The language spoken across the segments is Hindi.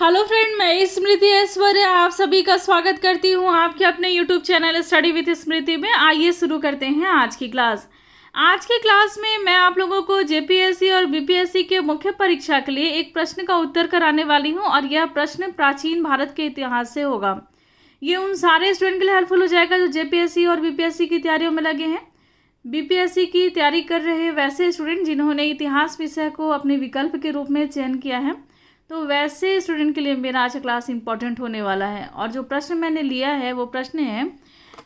हेलो फ्रेंड, मैं स्मृति ऐश्वर्या आप सभी का स्वागत करती हूँ आपके अपने यूट्यूब चैनल स्टडी विद स्मृति में। आइए शुरू करते हैं आज की क्लास। आज की क्लास में मैं आप लोगों को जेपीएससी और बीपीएससी के मुख्य परीक्षा के लिए एक प्रश्न का उत्तर कराने वाली हूँ और यह प्रश्न प्राचीन भारत के इतिहास से होगा। ये उन सारे स्टूडेंट के लिए हेल्पफुल हो जाएगा जो जेपीएससी और बीपीएससी की तैयारियों में लगे हैं। बीपीएससी की तैयारी कर रहे वैसे स्टूडेंट जिन्होंने इतिहास विषय को अपने विकल्प के रूप में चयन किया है, तो वैसे स्टूडेंट के लिए मेरा आज क्लास इंपॉर्टेंट होने वाला है। और जो प्रश्न मैंने लिया है वो प्रश्न है,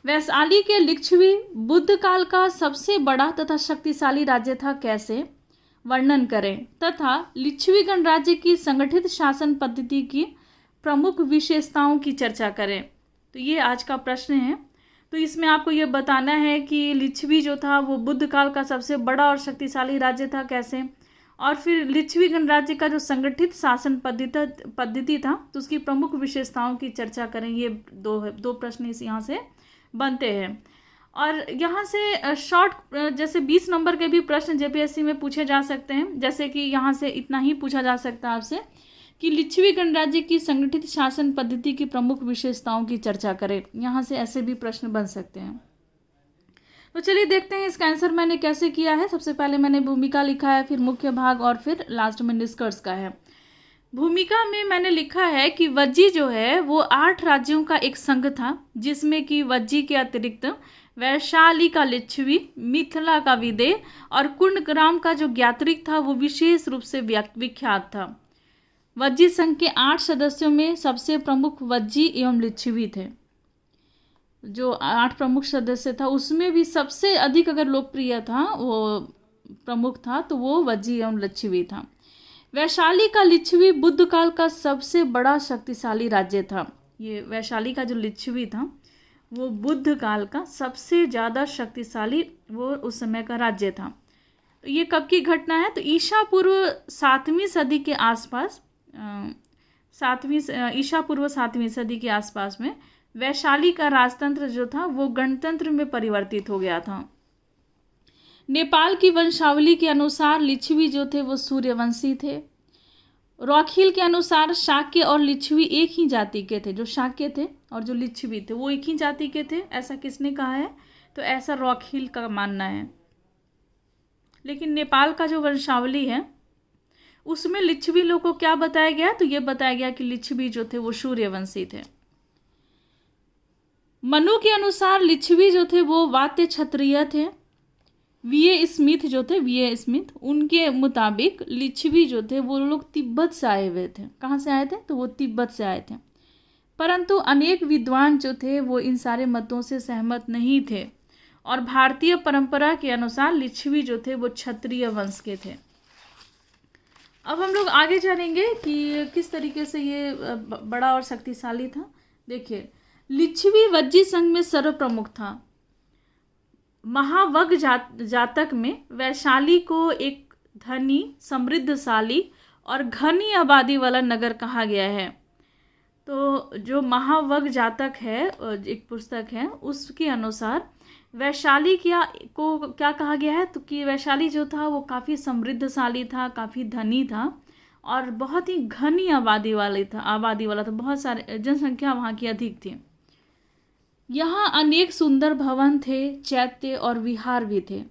वैशाली के लिच्छवी बुद्ध काल का सबसे बड़ा तथा शक्तिशाली राज्य था, कैसे वर्णन करें, तथा लिच्छवी गणराज्य की संगठित शासन पद्धति की प्रमुख विशेषताओं की चर्चा करें। तो ये आज का प्रश्न है। तो इसमें आपको ये बताना है कि लिच्छवी जो था वो बुद्ध काल का सबसे बड़ा और शक्तिशाली राज्य था, कैसे, और फिर लिच्छवी गणराज्य का जो संगठित शासन पद्धति था तो उसकी प्रमुख विशेषताओं की चर्चा करें। ये दो प्रश्न इस यहाँ से बनते हैं। और यहाँ से शॉर्ट जैसे 20 नंबर के भी प्रश्न जेपीएससी में पूछे जा सकते हैं। जैसे कि यहाँ से इतना ही पूछा जा सकता है आपसे कि लिच्छवी गणराज्य की संगठित शासन पद्धति की प्रमुख विशेषताओं की चर्चा करें। यहाँ से ऐसे भी प्रश्न बन सकते हैं। तो चलिए देखते हैं इसका आंसर मैंने कैसे किया है। सबसे पहले मैंने भूमिका लिखा है, फिर मुख्य भाग और फिर लास्ट में निष्कर्ष का है। भूमिका में मैंने लिखा है कि वज्जी जो है वो 8 राज्यों का एक संघ था, जिसमें कि वज्जी के अतिरिक्त वैशाली का लिच्छवी, मिथिला का विदेह और कुंडग्राम का जो ज्ञात्रिक था वो विशेष रूप से विख्यात था। वज्जी संघ के 8 सदस्यों में सबसे प्रमुख वज्जी एवं लिच्छवी थे। जो 8 प्रमुख सदस्य था उसमें भी सबसे अधिक अगर लोकप्रिय था, वो प्रमुख था, तो वो वज्जी एवं लिच्छवी था। वैशाली का लिच्छवी बुद्ध काल का सबसे बड़ा शक्तिशाली राज्य था। ये वैशाली का जो लिच्छवी था वो बुद्ध काल का सबसे ज़्यादा शक्तिशाली वो उस समय का राज्य था। तो ये कब की घटना है, तो ईसा पूर्व 7वीं सदी के आसपास, ईसा पूर्व 7वीं सदी के आसपास में वैशाली का राजतंत्र जो था वो गणतंत्र में परिवर्तित हो गया था। नेपाल की वंशावली के अनुसार लिच्छवी जो थे वो सूर्यवंशी थे। रॉकहिल के अनुसार शाक्य और लिच्छवी एक ही जाति के थे। जो शाक्य थे और जो लिच्छवी थे वो एक ही जाति के थे, ऐसा किसने कहा है, तो ऐसा रॉकहिल का मानना है। लेकिन नेपाल का जो वंशावली है उसमें लिच्छवी लोग को क्या बताया गया, तो ये बताया गया कि लिच्छवी जो थे वो सूर्यवंशी थे। मनु के अनुसार लिच्छवी जो थे वो वात्य क्षत्रिय थे। वीए स्मिथ उनके मुताबिक लिच्छवी जो थे वो लोग तिब्बत से आए हुए थे। कहाँ से आए थे, तो वो तिब्बत से आए थे। परंतु अनेक विद्वान जो थे वो इन सारे मतों से सहमत नहीं थे और भारतीय परंपरा के अनुसार लिच्छवी जो थे वो क्षत्रिय वंश के थे। अब हम लोग आगे जानेंगे कि किस तरीके से ये बड़ा और शक्तिशाली था। देखिए, लिच्छवी वज्जी संघ में सर्वप्रमुख था। महावग जातक में वैशाली को एक धनी, समृद्धशाली और घनी आबादी वाला नगर कहा गया है। तो जो महावग जातक है, एक पुस्तक है, उसके अनुसार वैशाली को क्या कहा गया है, तो कि वैशाली जो था वो काफ़ी समृद्धशाली था, काफ़ी धनी था और बहुत ही घनी आबादी वाला था। बहुत सारे जनसंख्या वहाँ की अधिक थी। यहाँ अनेक सुंदर भवन थे, चैत्य और विहार भी थे।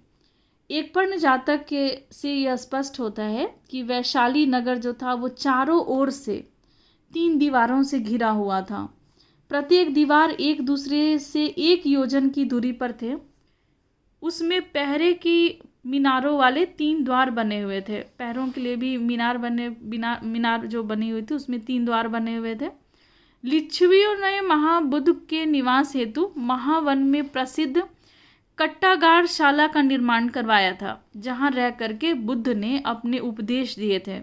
एक पर्ण जातक से यह स्पष्ट होता है कि वैशाली नगर जो था वो चारों ओर से 3 दीवारों से घिरा हुआ था। प्रत्येक दीवार एक दूसरे से 1 योजन की दूरी पर थे। उसमें पहरे की मीनारों वाले 3 द्वार बने हुए थे। पैरों के लिए भी मीनार जो बनी हुई थी उसमें 3 द्वार बने हुए थे। लिच्छवियों ने महाबुद्ध के निवास हेतु महावन में प्रसिद्ध कट्टागार शाला का निर्माण करवाया था, जहां रह करके बुद्ध ने अपने उपदेश दिए थे।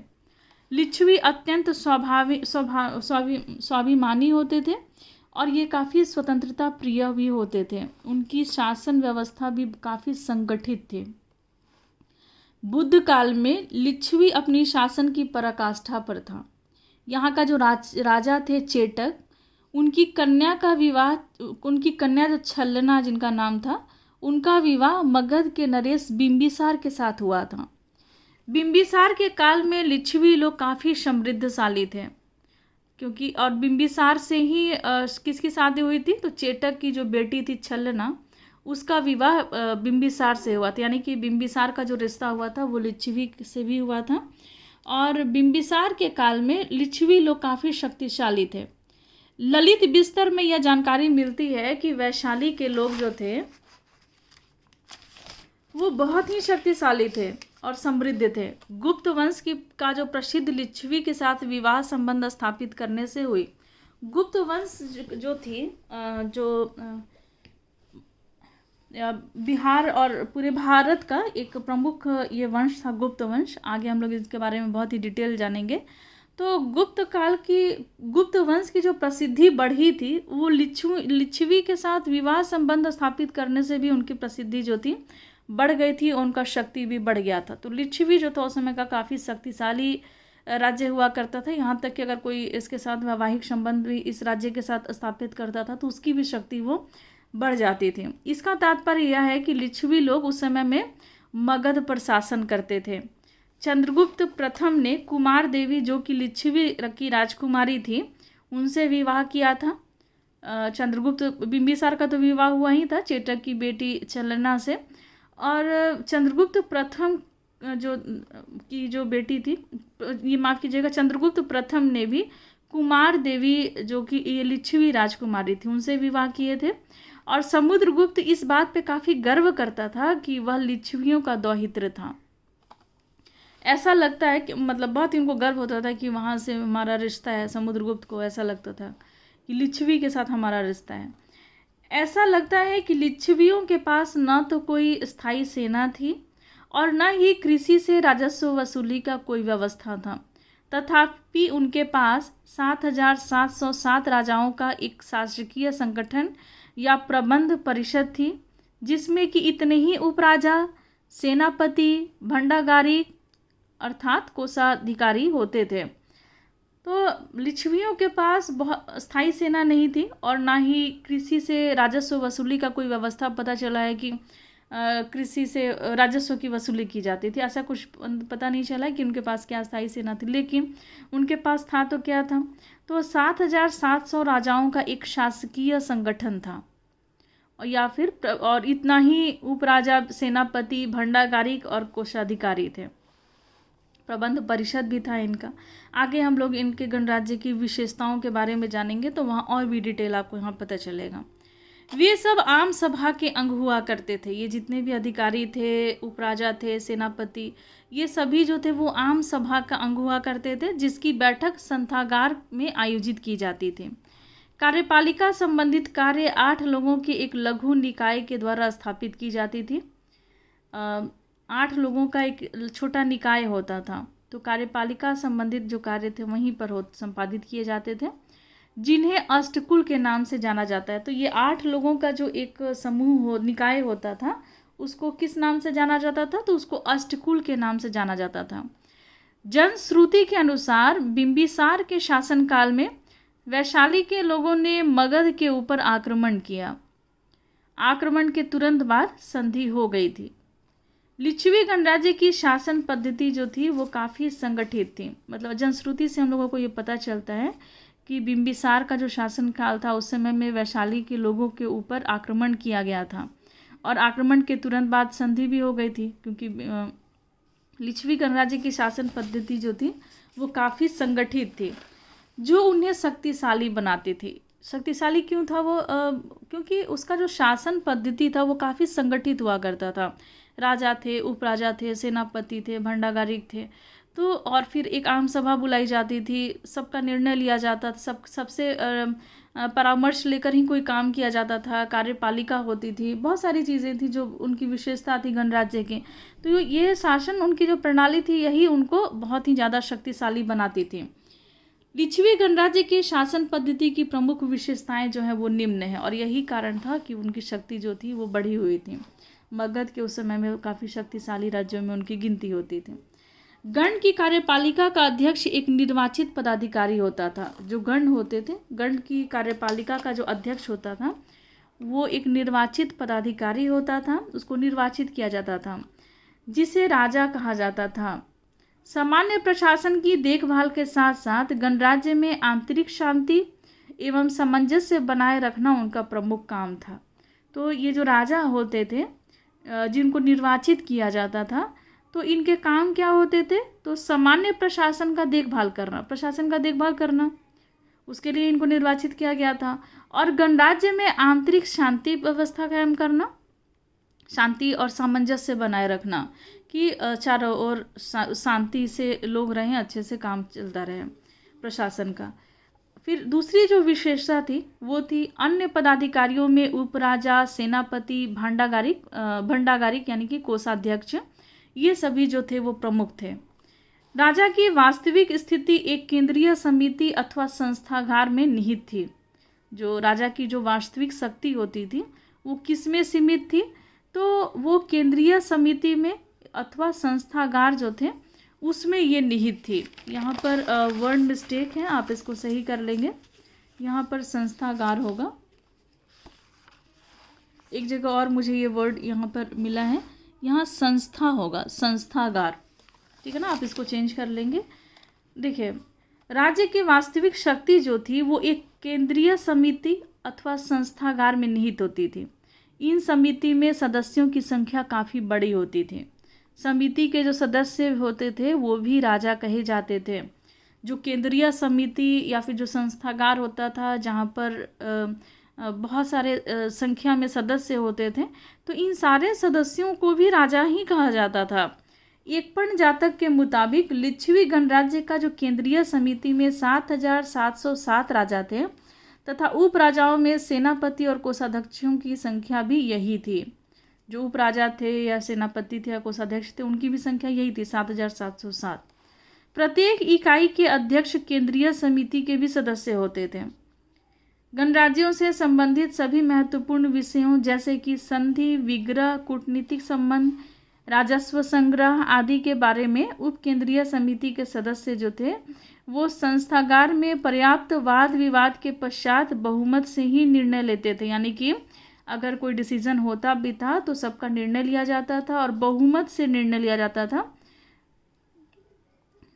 लिच्छवी अत्यंत स्वाभिमानी होते थे और ये काफ़ी स्वतंत्रता प्रिय भी होते थे। उनकी शासन व्यवस्था भी काफ़ी संगठित थी। बुद्ध काल में लिच्छवी अपनी शासन की पराकाष्ठा पर था। यहाँ का जो राजा थे चेटक, उनकी कन्या जो छलना जिनका नाम था, उनका विवाह मगध के नरेश बिंबिसार के साथ हुआ था। बिंबिसार के काल में लिच्छवी लोग काफ़ी समृद्धशाली थे। क्योंकि और बिंबिसार से ही किसकी शादी हुई थी, तो चेटक की जो बेटी थी छलना, उसका विवाह बिंबिसार से हुआ था। यानी कि बिंबिसार का जो रिश्ता हुआ था वो लिच्छवी से भी हुआ था। और बिंबिसार के काल में लिच्छवी लोग काफ़ी शक्तिशाली थे। ललित बिस्तर में यह जानकारी मिलती है कि वैशाली के लोग जो थे वो बहुत ही शक्तिशाली थे और समृद्ध थे। गुप्त वंश का जो प्रसिद्ध लिच्छवी के साथ विवाह संबंध स्थापित करने से हुई। गुप्त वंश जो थी जो बिहार और पूरे भारत का एक प्रमुख ये वंश था, गुप्त वंश। आगे हम लोग इसके बारे में बहुत ही डिटेल जानेंगे। तो गुप्त वंश की जो प्रसिद्धि बढ़ी थी वो लिच्छवी के साथ विवाह संबंध स्थापित करने से भी उनकी प्रसिद्धि जो थी बढ़ गई थी, उनका शक्ति भी बढ़ गया था। तो लिच्छवी जो था उस समय का काफ़ी शक्तिशाली राज्य हुआ करता था। यहाँ तक कि अगर कोई इसके साथ वैवाहिक संबंध भी इस राज्य के साथ स्थापित करता था तो उसकी भी शक्ति वो बढ़ जाती थी। इसका तात्पर्य यह है कि लिच्छवी लोग उस समय में मगध पर शासन करते थे। चंद्रगुप्त प्रथम ने कुमार देवी जो कि लिच्छवी की राजकुमारी थी उनसे विवाह किया था। चंद्रगुप्त बिंबिसार का तो विवाह हुआ ही था चेटक की बेटी छलना से। और चंद्रगुप्त प्रथम जो बेटी थी, ये माफ़ कीजिएगा, चंद्रगुप्त प्रथम ने भी कुमार देवी जो कि ये लिच्छवी राजकुमारी थी उनसे विवाह किए थे। और समुद्रगुप्त इस बात पे काफ़ी गर्व करता था कि वह लिच्छवियों का दौहित्र था। ऐसा लगता है कि मतलब बहुत इनको गर्व होता था कि वहाँ से हमारा रिश्ता है। समुद्रगुप्त को ऐसा लगता था कि लिच्छवी के साथ हमारा रिश्ता है। ऐसा लगता है कि लिच्छवियों के पास न तो कोई स्थायी सेना थी और न ही कृषि से राजस्व वसूली का कोई व्यवस्था था। तथापि उनके पास 7,707 राजाओं का एक शासकीय संगठन या प्रबंध परिषद थी, जिसमें कि इतने ही उपराजा, सेनापति, भंडागारी अर्थात कोषाधिकारी होते थे। तो लिच्छवियों के पास बहुत स्थायी सेना नहीं थी और ना ही कृषि से राजस्व वसूली का कोई व्यवस्था। पता चला है कि कृषि से राजस्व की वसूली की जाती थी, ऐसा कुछ पता नहीं चला कि उनके पास क्या स्थायी सेना थी। लेकिन उनके पास था तो क्या था, तो 7,700 राजाओं का एक शासकीय संगठन था या फिर और इतना ही उपराजा, सेनापति, भंडागारी और कोषाधिकारी थे। प्रबंध परिषद भी था इनका। आगे हम लोग इनके गणराज्य की विशेषताओं के बारे में जानेंगे तो वहाँ और भी डिटेल आपको यहाँ पता चलेगा। वे सब आम सभा के अंग हुआ करते थे। ये जितने भी अधिकारी थे, उपराजा थे, सेनापति, ये सभी जो थे वो आम सभा का अंग हुआ करते थे, जिसकी बैठक संथागार में आयोजित की जाती थी। कार्यपालिका संबंधित कार्य 8 लोगों के एक लघु निकाय के द्वारा स्थापित की जाती थी। 8 लोगों का एक छोटा निकाय होता था। तो कार्यपालिका संबंधित जो कार्य थे वहीं पर संपादित किए जाते थे, जिन्हें अष्टकुल के नाम से जाना जाता है। तो ये 8 लोगों का जो एक समूह निकाय होता था उसको किस नाम से जाना जाता था, तो उसको अष्टकुल के नाम से जाना जाता था। जनश्रुति के अनुसार बिंबिसार के शासनकाल में वैशाली के लोगों ने मगध के ऊपर आक्रमण किया। आक्रमण के तुरंत बाद संधि हो गई थी। लिच्छवी गणराज्य की शासन पद्धति जो थी वो काफ़ी संगठित थी। मतलब जनश्रुति से हम लोगों को ये पता चलता है कि बिंबिसार का जो शासन काल था उस समय में वैशाली के लोगों के ऊपर आक्रमण किया गया था और आक्रमण के तुरंत बाद संधि भी हो गई थी, क्योंकि लिच्छवी गणराज्य की शासन पद्धति जो थी वो काफ़ी संगठित थी, जो उन्हें शक्तिशाली बनाती थी। शक्तिशाली क्यों था वो? क्योंकि उसका जो शासन पद्धति था वो काफ़ी संगठित हुआ करता था। राजा थे, उपराजा थे, सेनापति थे, भंडागारिक थे। तो और फिर एक आम सभा बुलाई जाती थी, सबका निर्णय लिया जाता था, सबसे परामर्श लेकर ही कोई काम किया जाता था। कार्यपालिका होती थी, बहुत सारी चीज़ें थी जो उनकी विशेषता थी गणराज्य की। तो ये शासन, उनकी जो प्रणाली थी, यही उनको बहुत ही ज़्यादा शक्तिशाली बनाती थी। लिच्छवी गणराज्य की शासन पद्धति की प्रमुख विशेषताएं जो है वो निम्न है, और यही कारण था कि उनकी शक्ति जो थी वो बढ़ी हुई थी। मगध के उस समय में काफ़ी शक्तिशाली राज्यों में उनकी गिनती होती थी। गण की कार्यपालिका का अध्यक्ष एक निर्वाचित पदाधिकारी होता था। जो गण होते थे, गण की कार्यपालिका का जो अध्यक्ष होता था वो एक निर्वाचित पदाधिकारी होता था, उसको निर्वाचित किया जाता था, जिसे राजा कहा जाता था। सामान्य प्रशासन की देखभाल के साथ साथ गणराज्य में आंतरिक शांति एवं सामंजस्य बनाए रखना उनका प्रमुख काम था। तो ये जो राजा होते थे जिनको निर्वाचित किया जाता था, तो इनके काम क्या होते थे? तो सामान्य प्रशासन का देखभाल करना, प्रशासन का देखभाल करना, उसके लिए इनको निर्वाचित किया गया था। और गणराज्य में आंतरिक शांति व्यवस्था कायम करना, शांति और सामंजस्य बनाए रखना कि चारों ओर शांति से लोग रहें, अच्छे से काम चलता रहे प्रशासन का। फिर दूसरी जो विशेषता थी वो थी अन्य पदाधिकारियों में उपराजा, सेनापति, भंडागारिक यानी कि कोषाध्यक्ष, ये सभी जो थे वो प्रमुख थे। राजा की वास्तविक स्थिति एक केंद्रीय समिति अथवा संस्थागार में निहित थी। जो राजा की जो वास्तविक शक्ति होती थी वो किस में सीमित थी? तो वो केंद्रीय समिति में अथवा संस्थागार जो थे उसमें ये निहित थी। यहाँ पर वर्ड मिस्टेक है, आप इसको सही कर लेंगे। यहाँ पर संस्थागार होगा, एक जगह और मुझे ये वर्ड यहाँ पर मिला है, यहाँ संस्था होगा, संस्थागार, ठीक है ना, आप इसको चेंज कर लेंगे। देखिए, राज्य की वास्तविक शक्ति जो थी वो एक केंद्रीय समिति अथवा संस्थागार में निहित होती थी। इन समिति में सदस्यों की संख्या काफ़ी बड़ी होती थी। समिति के जो सदस्य होते थे वो भी राजा कहे जाते थे। जो केंद्रीय समिति या फिर जो संस्थागार होता था जहाँ पर बहुत सारे संख्या में सदस्य होते थे, तो इन सारे सदस्यों को भी राजा ही कहा जाता था। एक पर्ण जातक के मुताबिक लिच्छवी गणराज्य का जो केंद्रीय समिति में 7,707 राजा थे तथा उप राजाओं में सेनापति और कोषाध्यक्षों की संख्या भी यही थी। जो उप राजा थे या सेनापति थे या कोषाध्यक्ष थे उनकी भी संख्या यही थी, 7,707। प्रत्येक इकाई के अध्यक्ष केंद्रीय समिति के भी सदस्य होते थे। गणराज्यों से संबंधित सभी महत्वपूर्ण विषयों जैसे कि संधि, विग्रह, कूटनीतिक संबंध, राजस्व संग्रह आदि के बारे में उप केंद्रीय समिति के सदस्य जो थे वो संस्थागार में पर्याप्त वाद विवाद के पश्चात बहुमत से ही निर्णय लेते थे। यानी कि अगर कोई डिसीजन होता भी था तो सबका निर्णय लिया जाता था और बहुमत से निर्णय लिया जाता था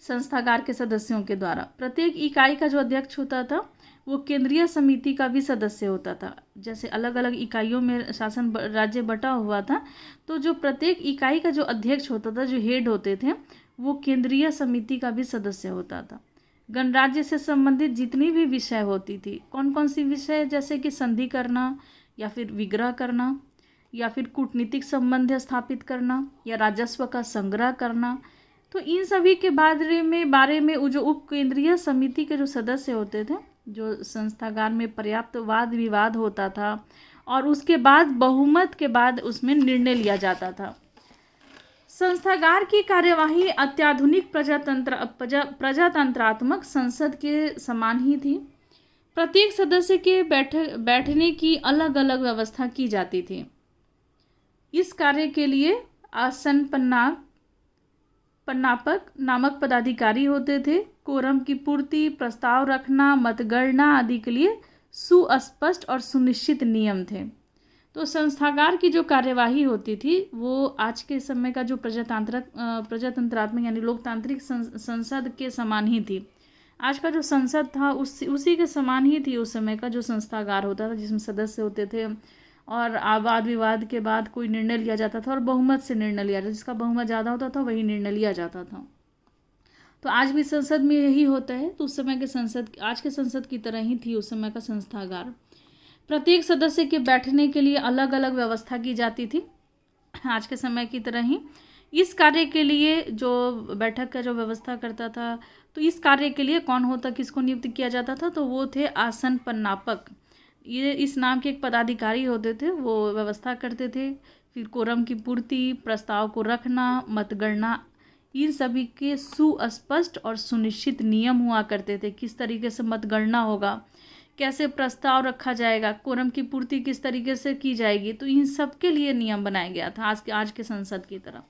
संस्थागार के सदस्यों के द्वारा। प्रत्येक इकाई का जो अध्यक्ष होता था वो केंद्रीय समिति का भी सदस्य होता था। जैसे अलग अलग इकाइयों में शासन राज्य बटा हुआ था, तो जो प्रत्येक इकाई का जो अध्यक्ष होता था, जो हेड होते थे, वो केंद्रीय समिति का भी सदस्य होता था। गणराज्य से संबंधित जितनी भी विषय होती थी, कौन कौन सी विषय, जैसे कि संधि करना या फिर विग्रह करना या फिर कूटनीतिक संबंध स्थापित करना या राजस्व का संग्रह करना, तो इन सभी के बारे में जो उप केंद्रीय समिति के जो सदस्य होते थे, जो संस्थागार में पर्याप्त वाद विवाद होता था और उसके बाद बहुमत के बाद उसमें निर्णय लिया जाता था। संस्थागार की कार्यवाही अत्याधुनिक प्रजातंत्रात्मक संसद के समान ही थी। प्रत्येक सदस्य के बैठने की अलग अलग व्यवस्था की जाती थी। इस कार्य के लिए आसन पन्नापक नामक पदाधिकारी होते थे। कोरम की पूर्ति, प्रस्ताव रखना, मतगणना आदि के लिए सुस्पष्ट और सुनिश्चित नियम थे। तो संस्थागार की जो कार्यवाही होती थी वो आज के समय का जो प्रजातंत्रात्मक यानी लोकतांत्रिक संसद के समान ही थी। आज का जो संसद था उसी के समान ही थी उस समय का जो संस्थागार होता था, जिसमें सदस्य होते थे और वाद विवाद के बाद कोई निर्णय लिया जाता था और बहुमत से निर्णय लिया जाता था। जिसका बहुमत ज़्यादा होता था वही निर्णय लिया जाता था। तो आज भी संसद में यही होता है। तो उस समय के संसद आज के संसद की तरह ही थी उस समय का संस्थागार। प्रत्येक सदस्य के बैठने के लिए अलग अलग व्यवस्था की जाती थी, आज के समय की तरह ही। इस कार्य के लिए जो बैठक का जो व्यवस्था करता था, तो इस कार्य के लिए कौन होता, किसको नियुक्त किया जाता था, तो वो थे आसन पन्नापक। ये इस नाम के एक पदाधिकारी होते थे, वो व्यवस्था करते थे। फिर कोरम की पूर्ति, प्रस्ताव को रखना, मतगणना, इन सभी के सुस्पष्ट और सुनिश्चित नियम हुआ करते थे। किस तरीके से मतगणना होगा, कैसे प्रस्ताव रखा जाएगा, कोरम की पूर्ति किस तरीके से की जाएगी, तो इन सब के लिए नियम बनाया गया था आज के संसद की तरह।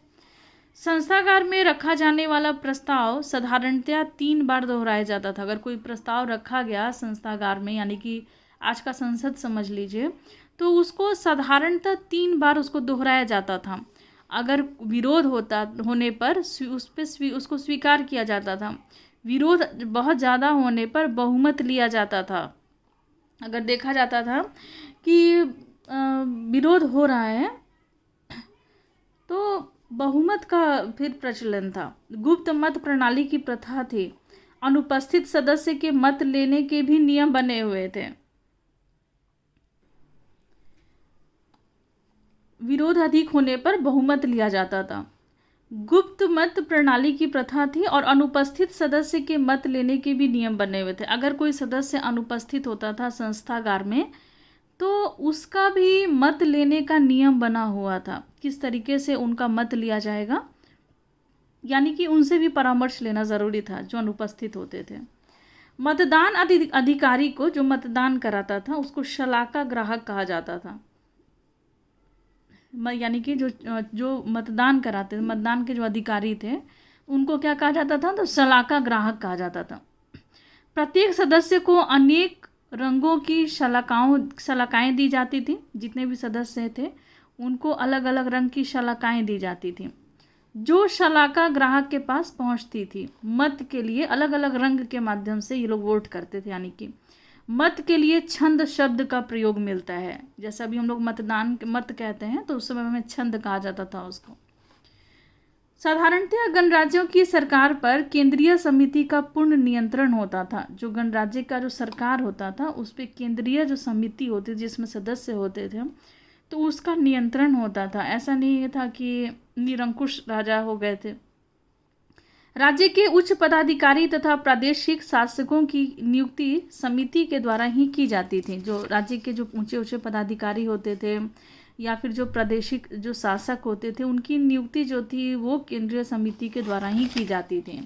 संस्थागार में रखा जाने वाला प्रस्ताव साधारणतया 3 बार दोहराया जाता था। अगर कोई प्रस्ताव रखा गया संस्थागार में, यानी कि आज का संसद समझ लीजिए, तो उसको साधारणतः 3 बार उसको दोहराया जाता था। अगर विरोध होने पर उसको स्वीकार किया जाता था। विरोध बहुत ज़्यादा होने पर बहुमत लिया जाता था। अगर देखा जाता था कि विरोध हो रहा है तो बहुमत का फिर प्रचलन था। गुप्त मत प्रणाली की प्रथा थी। अनुपस्थित सदस्य के मत लेने के भी नियम बने हुए थे। विरोध अधिक होने पर बहुमत लिया जाता था। गुप्त मत प्रणाली की प्रथा थी और अनुपस्थित सदस्य के मत लेने के भी नियम बने हुए थे। अगर कोई सदस्य अनुपस्थित होता था संस्थागार में तो उसका भी मत लेने का नियम बना हुआ था, किस तरीके से उनका मत लिया जाएगा, यानी कि उनसे भी परामर्श लेना ज़रूरी था जो अनुपस्थित होते थे। मतदान अधिकारी को जो मतदान कराता था उसको शलाका ग्राहक कहा जाता था। यानी कि जो मतदान कराते थे, मतदान के जो अधिकारी थे उनको क्या कहा जाता था, तो शलाका ग्राहक कहा जाता था। प्रत्येक सदस्य को अनेक रंगों की शलाकाएँ दी जाती थी। जितने भी सदस्य थे उनको अलग अलग रंग की शलाकाएँ दी जाती थी। जो शलाका ग्राहक के पास पहुंचती थी, मत के लिए अलग अलग रंग के माध्यम से ये लोग वोट करते थे। यानी कि मत के लिए छंद शब्द का प्रयोग मिलता है। जैसा अभी हम लोग मत कहते हैं तो उस समय में छंद कहा जाता था उसको। साधारणतः गणराज्यों की सरकार पर केंद्रीय समिति का पूर्ण नियंत्रण होता था। जो गणराज्य का जो सरकार होता था उस पर केंद्रीय जो समिति होती थी जिसमें सदस्य होते थे तो उसका नियंत्रण होता था। ऐसा नहीं था कि निरंकुश राजा हो गए थे। राज्य के उच्च पदाधिकारी तथा प्रादेशिक शासकों की नियुक्ति समिति के द्वारा ही की जाती थी। जो राज्य के जो ऊंचे पदाधिकारी होते थे या फिर जो प्रादेशिक जो शासक होते थे उनकी नियुक्ति जो थी वो केंद्रीय समिति के द्वारा ही की जाती थी।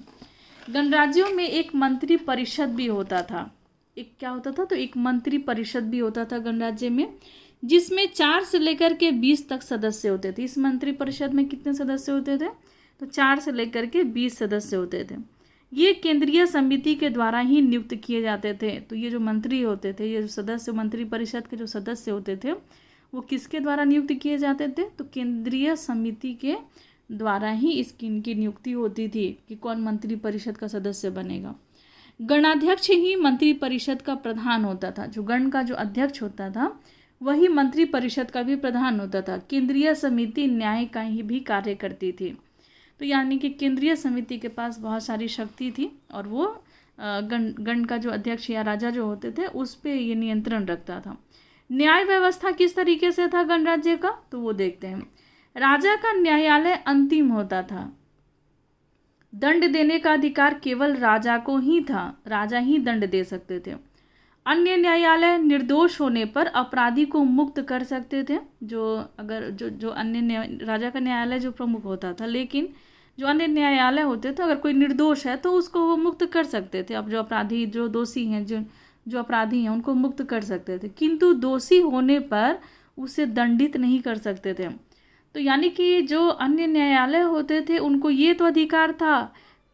गणराज्यों में एक मंत्री परिषद भी होता था। एक क्या होता था, तो एक मंत्री परिषद भी होता था गणराज्य में, जिसमें 4 से लेकर के 20 तक सदस्य होते थे। इस मंत्री परिषद में कितने सदस्य होते थे, तो 4 से लेकर के 20 सदस्य होते थे। ये केंद्रीय समिति के द्वारा ही नियुक्त किए जाते थे। तो ये जो मंत्री होते थे, ये जो सदस्य मंत्री परिषद के जो सदस्य होते थे वो किसके द्वारा नियुक्त किए जाते थे, तो केंद्रीय समिति के द्वारा ही इनकी नियुक्ति होती थी कि कौन मंत्री परिषद का सदस्य बनेगा। गणाध्यक्ष ही मंत्री परिषद का प्रधान होता था। जो गण का जो अध्यक्ष होता था वही मंत्री परिषद का भी प्रधान होता था। केंद्रीय समिति न्याय का ही भी कार्य करती थी। तो यानी कि केंद्रीय समिति के पास बहुत सारी शक्ति थी और वो गण का जो अध्यक्ष या राजा जो होते थे उस पे ये नियंत्रण रखता था। न्याय व्यवस्था किस तरीके से था गणराज्य का, तो वो देखते हैं। राजा का न्यायालय अंतिम होता था। दंड देने का अधिकार केवल राजा को ही था। राजा ही दंड दे सकते थे। अन्य न्यायालय निर्दोष होने पर अपराधी को मुक्त कर सकते थे। जो अन्य राजा का न्यायालय जो प्रमुख होता था, लेकिन जो अन्य न्यायालय होते थे अगर कोई निर्दोष है तो उसको वो मुक्त कर सकते थे। अब जो अपराधी जो दोषी हैं जो अपराधी हैं उनको मुक्त कर सकते थे, किंतु दोषी होने पर उसे दंडित नहीं कर सकते थे। तो यानी कि जो अन्य न्यायालय होते थे उनको ये तो अधिकार था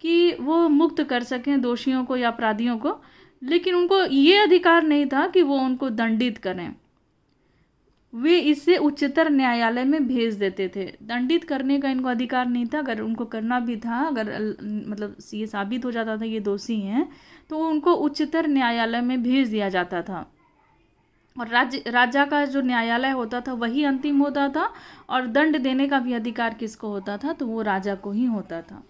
कि वो मुक्त कर सकें दोषियों को या अपराधियों को, लेकिन उनको ये अधिकार नहीं था कि वो उनको दंडित करें। वे इसे उच्चतर न्यायालय में भेज देते थे। दंडित करने का इनको अधिकार नहीं था। अगर उनको करना भी था, अगर मतलब ये साबित हो जाता था ये दोषी हैं, तो उनको उच्चतर न्यायालय में भेज दिया जाता था। और राजा का जो न्यायालय होता था वही अंतिम होता था और दंड देने का भी अधिकार किसको होता था, तो वो राजा को ही होता था।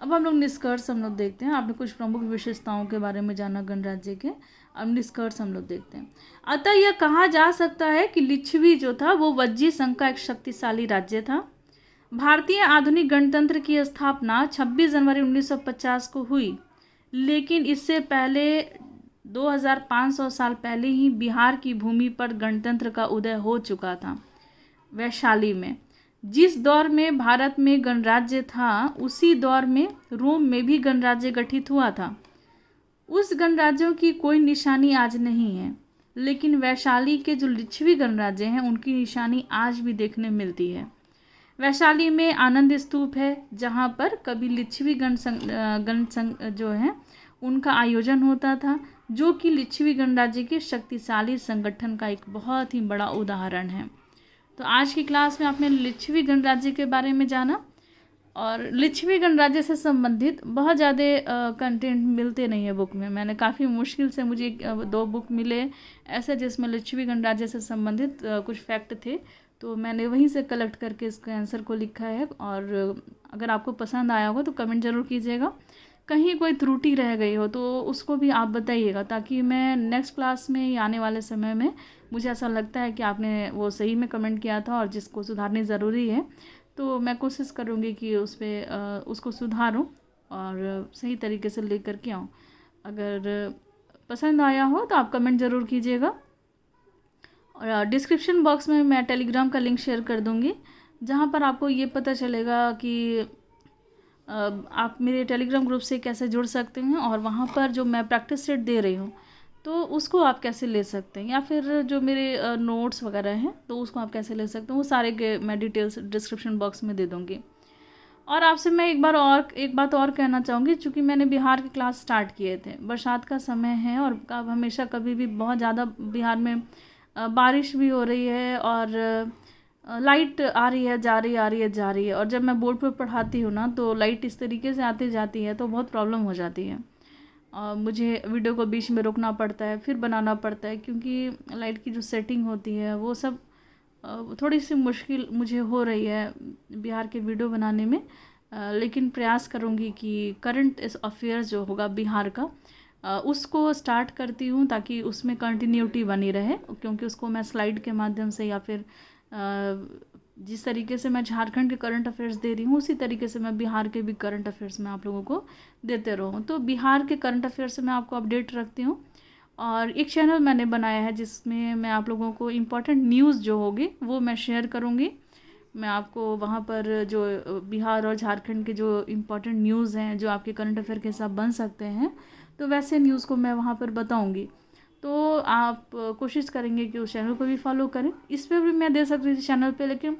अब हम लोग निष्कर्ष हम लोग देखते हैं। आपने कुछ प्रमुख विशेषताओं के बारे में जाना गणराज्य के, अब निष्कर्ष हम लोग देखते हैं। अतः यह कहा जा सकता है कि लिच्छवी जो था वो वज्जी संघ का एक शक्तिशाली राज्य था। भारतीय आधुनिक गणतंत्र की स्थापना 26 जनवरी 1950 को हुई, लेकिन इससे पहले 2500 साल पहले ही बिहार की भूमि पर गणतंत्र का उदय हो चुका था। वैशाली में जिस दौर में भारत में गणराज्य था उसी दौर में रोम में भी गणराज्य गठित हुआ था। उस गणराज्यों की कोई निशानी आज नहीं है, लेकिन वैशाली के जो लिच्छवी गणराज्य हैं उनकी निशानी आज भी देखने मिलती है। वैशाली में आनंद स्तूप है जहाँ पर कभी लिच्छवी गण संघ जो है उनका आयोजन होता था, जो कि लिच्छवी गणराज्य के शक्तिशाली संगठन का एक बहुत ही बड़ा उदाहरण है। तो आज की क्लास में आपने लिच्छवी गणराज्य के बारे में जाना, और लिच्छवी गणराज्य से संबंधित बहुत ज़्यादा कंटेंट मिलते नहीं है बुक में। मैंने काफ़ी मुश्किल से मुझे 2 बुक मिले ऐसे जिसमें लिच्छवी गणराज्य से संबंधित कुछ फैक्ट थे, तो मैंने वहीं से कलेक्ट करके इसके आंसर को लिखा है। और अगर आपको पसंद आया होगा तो कमेंट ज़रूर कीजिएगा। कहीं कोई त्रुटि रह गई हो तो उसको भी आप बताइएगा, ताकि मैं नेक्स्ट क्लास में या आने वाले समय में, मुझे ऐसा लगता है कि आपने वो सही में कमेंट किया था और जिसको सुधारनी ज़रूरी है, तो मैं कोशिश करूँगी कि उस पर उसको सुधारूँ और सही तरीके से लेकर के आऊँ। अगर पसंद आया हो तो आप कमेंट ज़रूर कीजिएगा। और डिस्क्रिप्शन बॉक्स में मैं टेलीग्राम का लिंक शेयर कर दूँगी, जहाँ पर आपको ये पता चलेगा कि आप मेरे टेलीग्राम ग्रुप से कैसे जुड़ सकते हैं, और वहाँ पर जो मैं प्रैक्टिस सेट दे रही हूँ तो उसको आप कैसे ले सकते हैं, या फिर जो मेरे नोट्स वगैरह हैं तो उसको आप कैसे ले सकते हैं, वो सारे के मैं डिटेल्स डिस्क्रिप्शन बॉक्स में दे दूँगी। और आपसे मैं एक बात और कहना चाहूँगी। चूँकि मैंने बिहार के क्लास स्टार्ट किए थे, बरसात का समय है और हमेशा कभी भी बहुत ज़्यादा बिहार में बारिश भी हो रही है, और लाइट आ रही है, जा रही है, आ रही है, जा रही है। और जब मैं बोर्ड पर पढ़ाती हूँ ना, तो लाइट इस तरीके से आती जाती है तो बहुत प्रॉब्लम हो जाती है। मुझे वीडियो को बीच में रोकना पड़ता है, फिर बनाना पड़ता है, क्योंकि लाइट की जो सेटिंग होती है वो सब थोड़ी सी मुश्किल मुझे हो रही है बिहार के वीडियो बनाने में। लेकिन प्रयास करूँगी कि करंट अफेयर्स जो होगा बिहार का, उसको स्टार्ट करती हूँ ताकि उसमें कंटिन्यूटी बनी रहे, क्योंकि उसको मैं स्लाइड के माध्यम से या फिर जिस तरीके से मैं झारखंड के करंट अफेयर्स दे रही हूँ उसी तरीके से मैं बिहार के भी करंट अफेयर्स में आप लोगों को देते रहूँ। तो बिहार के करंट अफेयर्स से मैं आपको अपडेट रखती हूँ। और एक चैनल मैंने बनाया है जिसमें मैं आप लोगों को इम्पॉर्टेंट न्यूज़ जो होगी वो मैं शेयर करूँगी। मैं आपको वहाँ पर जो बिहार और झारखंड के जो इम्पॉर्टेंट न्यूज़ हैं, जो आपके करंट अफेयर के हिसाब बन सकते हैं, तो वैसे न्यूज़ को मैं वहाँ पर बताऊँगी। तो आप कोशिश करेंगे कि उस चैनल को भी फॉलो करें। इस पर भी मैं दे सकती थी चैनल पे, लेकिन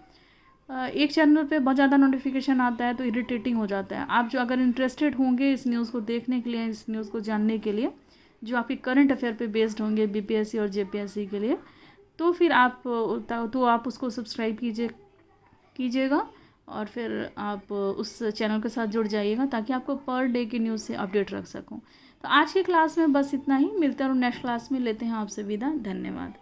एक चैनल पे बहुत ज़्यादा नोटिफिकेशन आता है तो इरिटेटिंग हो जाता है। आप जो अगर इंटरेस्टेड होंगे इस न्यूज़ को देखने के लिए, इस न्यूज़ को जानने के लिए, जो आपके करंट अफेयर पे बेस्ड होंगे बीपीएससी और जेपीएससी के लिए, तो फिर आप उसको सब्सक्राइब कीजिएगा और फिर आप उस चैनल के साथ जुड़ जाइएगा, ताकि आपको पर डे की न्यूज़ से अपडेट रख सकूँ। तो आज की क्लास में बस इतना ही। मिलते हैं और नेक्स्ट क्लास में लेते हैं आपसे विदा। धन्यवाद।